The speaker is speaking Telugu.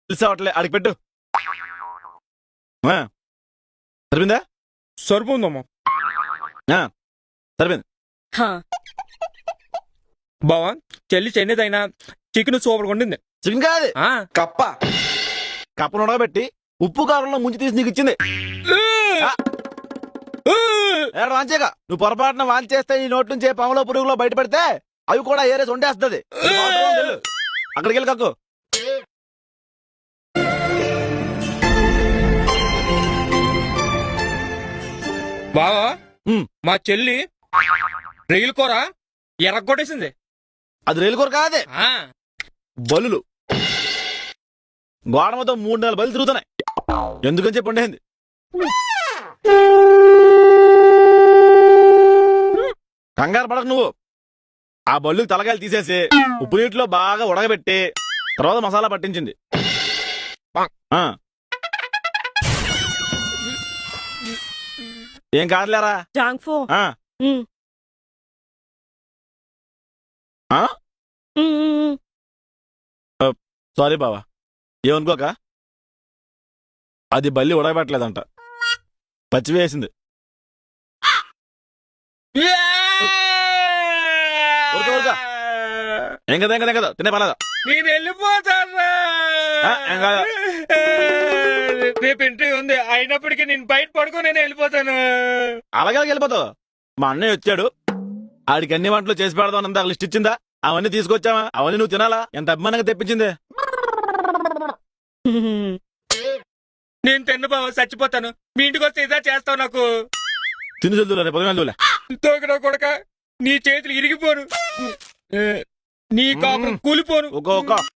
తెలిసావట్లే అడిగి పెట్టు. సరిపోయిందా? సరిపోందమ్మా. సరిపోయింది. బావా చెల్లి చెన్నదైనా చికెన్ సూపర్ వండింది. చికెన్ కాదు కప్ప. కప్పను ఉడకబెట్టి ఉప్పు కారంలో ముంచి తీసి నీకు ఇచ్చింది. వాంచేగా నువ్వు పొరపాటున వాంచేస్తే ఈ నోట్ నుంచి పాములో పురుగులో బయట పెడితే అవి కూడా ఏరేసి వండేస్తుంది. అక్కడికి వెళ్ళి కక్కు. బావా మా చెల్లి రైలు కూర ఎర్రగొట్టేసింది. అది రైలు కూర కాదే, బలులు. గోడమతో 3 నెలల బలు తిరుగుతున్నాయి. ఎందుకని చెప్పి వండేసింది. కంగారు పడకు నువ్వు. ఆ బల్లుకి తలకాయలు తీసేసి ఉప్పు నీటిలో బాగా ఉడకబెట్టి తర్వాత మసాలా పట్టించింది. ఏం కాదులేరా. సారీ బావా, ఏమనుకోక. అది బల్లి ఉడకబెట్టలేదంట, పచ్చి వేసింది. ఏం కదా తినే పర్లేదా? నేను వెళ్ళిపోతాను. రేపు ఇంటర్వ్యూ ఉంది, అయినప్పటికీ నేను బయట పడుకో, నేను వెళ్ళిపోతాను. అలాగే వెళ్ళిపోతావు. మా అన్నయ్య వచ్చాడు, ఆడికి అన్ని వంటలు చేసి పెడదాం అంత లిస్ట్ ఇచ్చిందా? అవన్నీ తీసుకొచ్చావా? అవన్నీ నువ్వు తినాలా? ఎంత అభిమానంగా తెప్పించింది. నేను తిన్న బావ చచ్చిపోతాను. మీ ఇంటికి వస్తే ఇదా చేస్తావు నాకు. తిని చదువులే పొద్దులే తోకడా కొడక, నీ చేతులు ఇరిగిపోను, నీ కాపురం కూలిపోను.